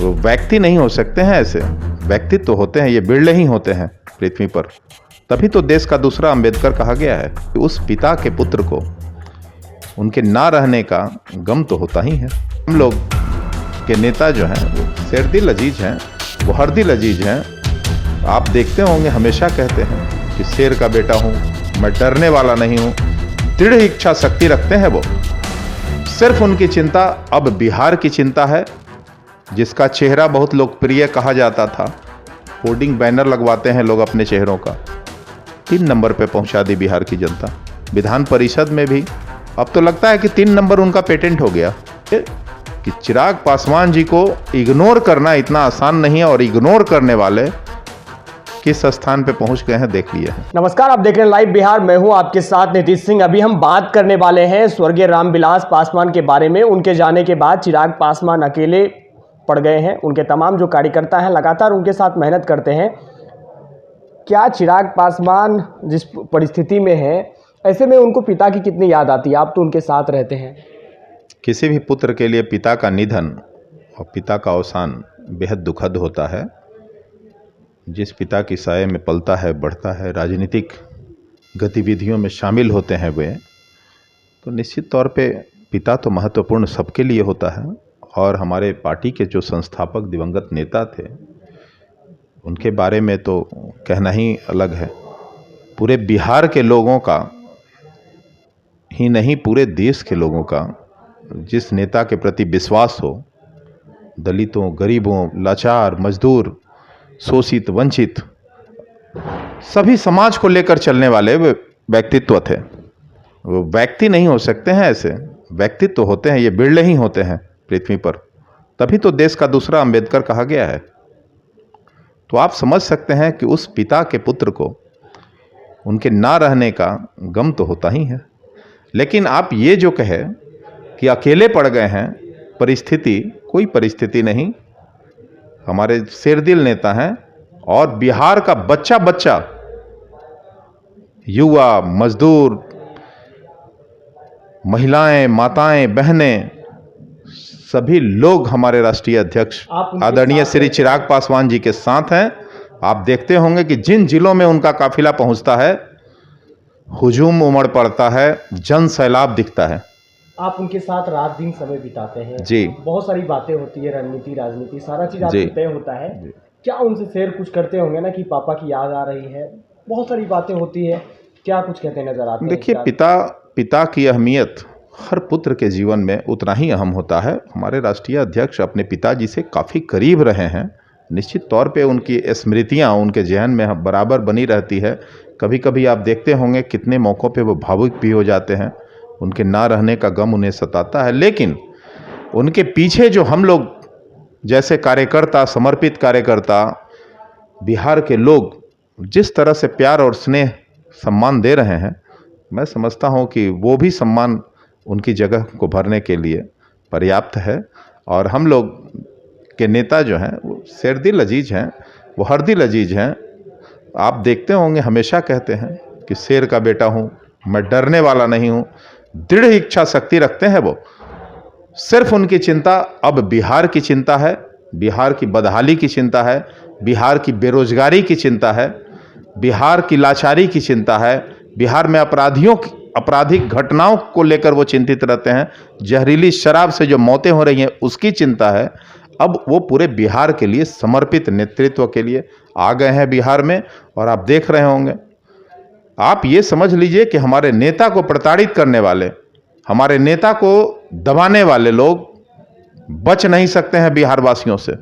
वो व्यक्ति नहीं हो सकते हैं ऐसे, व्यक्तित्व तो होते हैं, ये बिरले ही होते हैं पृथ्वी पर। तभी तो देश का दूसरा अंबेडकर कहा गया है कि उस पिता के पुत्र को उनके ना रहने का गम तो होता ही है। हम लोग के नेता जो हैं वो शेरदिल अजीज हैं, वो हरदिल अजीज हैं। आप देखते होंगे हमेशा कहते हैं कि शेर का बेटा हूँ, मैं डरने वाला नहीं हूँ, दृढ़ इच्छा शक्ति रखते हैं वो। सिर्फ उनकी चिंता अब बिहार की चिंता है, जिसका चेहरा बहुत लोकप्रिय कहा जाता था। होर्डिंग बैनर लगवाते हैं लोग अपने चेहरों का। 3 नंबर पे पहुंचा दी बिहार की जनता। विधान परिषद में भी अब तो लगता है कि 3 नंबर उनका पेटेंट हो गया कि चिराग पासवान जी को इग्नोर करना इतना आसान नहीं है, और इग्नोर करने वाले किस स्थान पे पहुंच गए हैं देख लिए हैं। नमस्कार, आप देख रहे हैं लाइव बिहार। मैं हूं आपके साथ नीतीश सिंह। अभी हम बात करने वाले हैं स्वर्गीय रामविलास पासवान के बारे में। उनके जाने के बाद चिराग पासवान अकेले पड़ गए हैं। उनके तमाम जो कार्यकर्ता हैं लगातार उनके साथ मेहनत करते हैं। क्या चिराग पासवान जिस परिस्थिति में है, ऐसे में उनको पिता की कितनी याद आती है? आप तो उनके साथ रहते हैं। किसी भी पुत्र के लिए पिता का निधन और पिता का अवसान बेहद दुखद होता है। जिस पिता की साये में पलता है, बढ़ता है, राजनीतिक गतिविधियों में शामिल होते हैं वे, तो निश्चित तौर पे पिता तो महत्वपूर्ण सबके लिए होता है। और हमारे पार्टी के जो संस्थापक दिवंगत नेता थे, उनके बारे में तो कहना ही अलग है। पूरे बिहार के लोगों का ही नहीं, पूरे देश के लोगों का जिस नेता के प्रति विश्वास हो, दलितों, गरीबों, लाचार, मजदूर, शोषित, वंचित, सभी समाज को लेकर चलने वाले वे व्यक्तित्व थे। वो व्यक्ति नहीं हो सकते हैं ऐसे, व्यक्तित्व तो होते हैं, ये बिरले ही होते हैं पृथ्वी पर। तभी तो देश का दूसरा अंबेडकर कहा गया है। तो आप समझ सकते हैं कि उस पिता के पुत्र को उनके ना रहने का गम तो होता ही है। लेकिन आप ये जो कहे कि अकेले पड़ गए हैं, परिस्थिति कोई परिस्थिति नहीं। हमारे शेरदिल नेता हैं, और बिहार का बच्चा बच्चा, युवा, मजदूर, महिलाएं, माताएं, बहनें, सभी लोग हमारे राष्ट्रीय अध्यक्ष आदरणीय श्री चिराग पासवान जी के साथ हैं। आप देखते होंगे कि जिन जिलों में उनका काफिला पहुंचता है, हुजूम उमड़ पड़ता है, जन सैलाब दिखता है। आप उनके साथ रात दिन समय बिताते हैं जी। बहुत सारी बातें होती है, रणनीति, राजनीति, सारा चीज जी। आपको तय होता है। क्या उनसे शेयर कुछ करते होंगे ना कि पापा की याद आ रही है, बहुत सारी बातें होती है, क्या कुछ कहते नजर आते हैं? देखिए, पिता की अहमियत हर पुत्र के जीवन में उतना ही अहम होता है। हमारे राष्ट्रीय अध्यक्ष अपने पिताजी से काफ़ी करीब रहे हैं। निश्चित तौर पे उनकी स्मृतियाँ उनके जहन में बराबर बनी रहती है। कभी कभी आप देखते होंगे कितने मौक़ों पे वो भावुक भी हो जाते हैं, उनके ना रहने का गम उन्हें सताता है। लेकिन उनके पीछे जो हम लोग जैसे कार्यकर्ता, समर्पित कार्यकर्ता, बिहार के लोग जिस तरह से प्यार और स्नेह सम्मान दे रहे हैं, मैं समझता हूं कि वो भी सम्मान उनकी जगह को भरने के लिए पर्याप्त है। और हम लोग के नेता जो हैं वो शेरदिल अजीज हैं, वो हरदिल अजीज हैं। आप देखते होंगे हमेशा कहते हैं कि शेर का बेटा हूँ, मैं डरने वाला नहीं हूँ, दृढ़ इच्छा शक्ति रखते हैं वो। सिर्फ उनकी चिंता अब बिहार की चिंता है, बिहार की बदहाली की चिंता है, बिहार की बेरोजगारी की चिंता है, बिहार की लाचारी की चिंता है, बिहार में आपराधिक घटनाओं को लेकर वो चिंतित रहते हैं, जहरीली शराब से जो मौतें हो रही हैं उसकी चिंता है। अब वो पूरे बिहार के लिए समर्पित नेतृत्व के लिए आ गए हैं बिहार में। और आप देख रहे होंगे, आप ये समझ लीजिए कि हमारे नेता को प्रताड़ित करने वाले, हमारे नेता को दबाने वाले लोग बच नहीं सकते हैं बिहार वासियों से।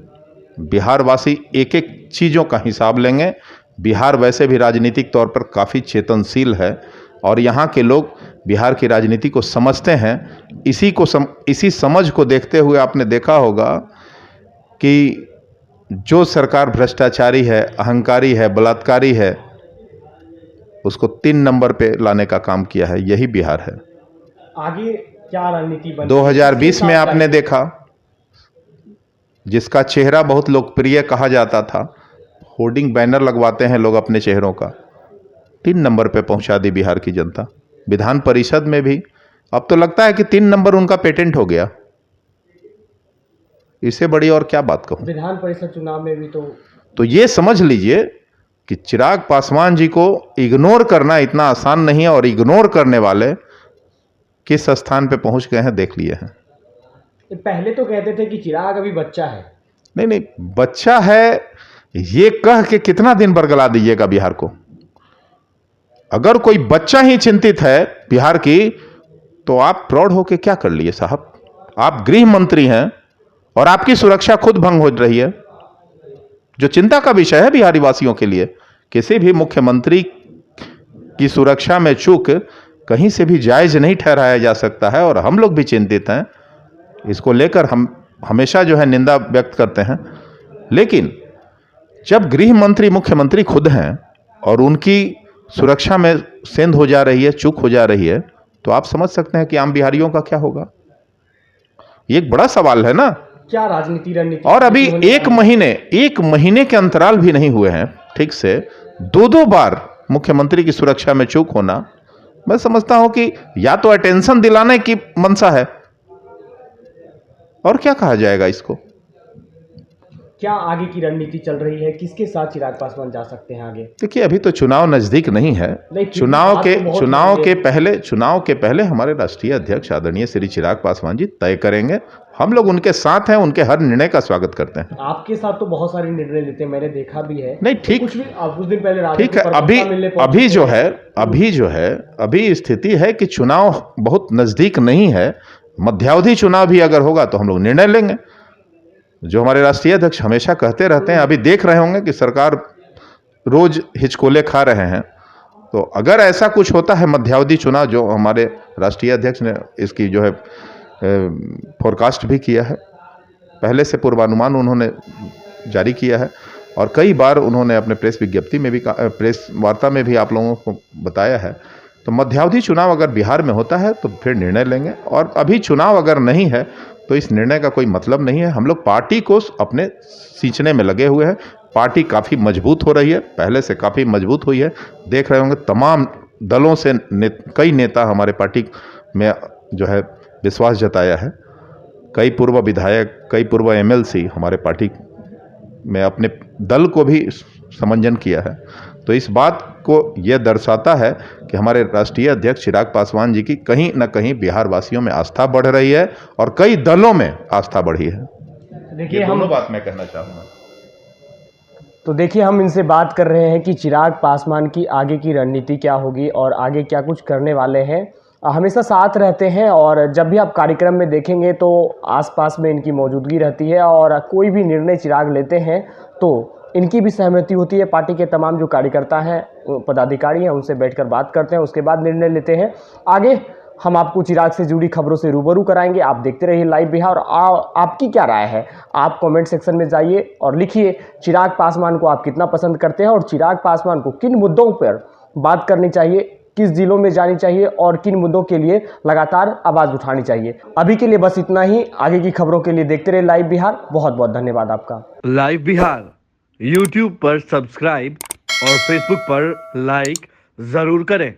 बिहार वासी एक एक चीज़ों का हिसाब लेंगे। बिहार वैसे भी राजनीतिक तौर पर काफ़ी चेतनशील है, और यहाँ के लोग बिहार की राजनीति को समझते हैं। इसी समझ को देखते हुए आपने देखा होगा कि जो सरकार भ्रष्टाचारी है, अहंकारी है, बलात्कारी है, उसको 3 नंबर पे लाने का काम किया है। यही बिहार है। आगे क्या रणनीति बनी? 2020 में आपने देखा, जिसका चेहरा बहुत लोकप्रिय कहा जाता था। होर्डिंग बैनर लगवाते हैं लोग अपने चेहरों का। 3 नंबर पे पहुंचा दी बिहार की जनता। विधान परिषद में भी अब तो लगता है कि 3 नंबर उनका पेटेंट हो गया। इससे बड़ी और क्या बात कहूँ। विधान परिषद चुनाव में भी तो ये समझ लीजिए कि चिराग पासवान जी को इग्नोर करना इतना आसान नहीं है, और इग्नोर करने वाले किस स्थान पे पहुंच गए हैं देख लिए हैं। पहले तो कहते थे कि चिराग अभी बच्चा है। नहीं नहीं, बच्चा है ये कह के कितना दिन बरगला दीजिएगा बिहार को। अगर कोई बच्चा ही चिंतित है बिहार की, तो आप प्रौढ़ होके क्या कर लिए साहब। आप गृह मंत्री हैं और आपकी सुरक्षा खुद भंग हो रही है, जो चिंता का विषय है बिहारी वासियों के लिए। किसी भी मुख्यमंत्री की सुरक्षा में चूक कहीं से भी जायज नहीं ठहराया जा सकता है, और हम लोग भी चिंतित हैं। इसको लेकर हम हमेशा जो है निंदा व्यक्त करते हैं। लेकिन जब गृह मंत्री मुख्यमंत्री खुद हैं और उनकी सुरक्षा में सेंध हो जा रही है, चूक हो जा रही है, तो आप समझ सकते हैं कि आम बिहारियों का क्या होगा। ये एक बड़ा सवाल है ना। क्या राजनीति रणनीति। और अभी एक महीने के अंतराल भी नहीं हुए हैं ठीक से, दो बार मुख्यमंत्री की सुरक्षा में चूक होना, मैं समझता हूं कि या तो अटेंशन दिलाने की मंशा है, और क्या कहा जाएगा इसको। क्या आगे की रणनीति चल रही है, किसके साथ चिराग पासवान जा सकते हैं आगे। देखिए, अभी तो चुनाव नजदीक नहीं है। चुनाव के पहले हमारे राष्ट्रीय अध्यक्ष आदरणीय श्री चिराग पासवान जी तय करेंगे। हम लोग उनके साथ हैं, उनके हर निर्णय का स्वागत करते हैं। आपके साथ तो बहुत सारे निर्णय लेते हैं, मैंने देखा भी है। नहीं ठीक, कुछ दिन पहले ठीक है। अभी स्थिति है कि चुनाव बहुत नजदीक नहीं है। मध्यावधि चुनाव भी अगर होगा तो हम लोग निर्णय लेंगे। जो हमारे राष्ट्रीय अध्यक्ष हमेशा कहते रहते हैं, अभी देख रहे होंगे कि सरकार रोज हिचकोले खा रहे हैं। तो अगर ऐसा कुछ होता है मध्यावधि चुनाव, जो हमारे राष्ट्रीय अध्यक्ष ने इसकी जो है फोरकास्ट भी किया है, पहले से पूर्वानुमान उन्होंने जारी किया है, और कई बार उन्होंने अपने प्रेस विज्ञप्ति में भी, प्रेस वार्ता में भी आप लोगों को बताया है। तो मध्यावधि चुनाव अगर बिहार में होता है तो फिर निर्णय लेंगे, और अभी चुनाव अगर नहीं है तो इस निर्णय का कोई मतलब नहीं है। हम लोग पार्टी को अपने सींचने में लगे हुए हैं। पार्टी काफ़ी मजबूत हो रही है, पहले से काफ़ी मजबूत हुई है। देख रहे होंगे तमाम दलों से कई नेता हमारे पार्टी में जो है विश्वास जताया है। कई पूर्व विधायक, कई पूर्व MLC हमारे पार्टी में अपने दल को भी समंजन किया है। तो इस बात को यह दर्शाता है कि हमारे राष्ट्रीय अध्यक्ष चिराग पासवान जी की कहीं न कहीं बिहार वासियों में आस्था बढ़ रही है, और कई दलों में आस्था बढ़ी है। देखिए, हम बात मैं कहना चाहूँगा। तो देखिए, हम इनसे बात कर रहे हैं कि चिराग पासवान की आगे की रणनीति क्या होगी और आगे क्या कुछ करने वाले हैं। हमेशा साथ रहते हैं, और जब भी आप कार्यक्रम में देखेंगे तो आसपास में इनकी मौजूदगी रहती है, और कोई भी निर्णय चिराग लेते हैं तो इनकी भी सहमति होती है। पार्टी के तमाम जो कार्यकर्ता हैं, पदाधिकारी हैं, उनसे बैठकर बात करते हैं, उसके बाद निर्णय लेते हैं। आगे हम आपको चिराग से जुड़ी खबरों से रूबरू कराएंगे। आप देखते रहिए लाइव बिहार। और आपकी क्या राय है, आप कमेंट सेक्शन में जाइए और लिखिए चिराग पासवान को आप कितना पसंद करते हैं, और चिराग पासवान को किन मुद्दों पर बात करनी चाहिए, किस जिलों में जानी चाहिए, और किन मुद्दों के लिए लगातार आवाज़ उठानी चाहिए। अभी के लिए बस इतना ही। आगे की खबरों के लिए देखते रहिए लाइव बिहार। बहुत बहुत धन्यवाद आपका। लाइव बिहार YouTube पर सब्सक्राइब और Facebook पर लाइक जरूर करें।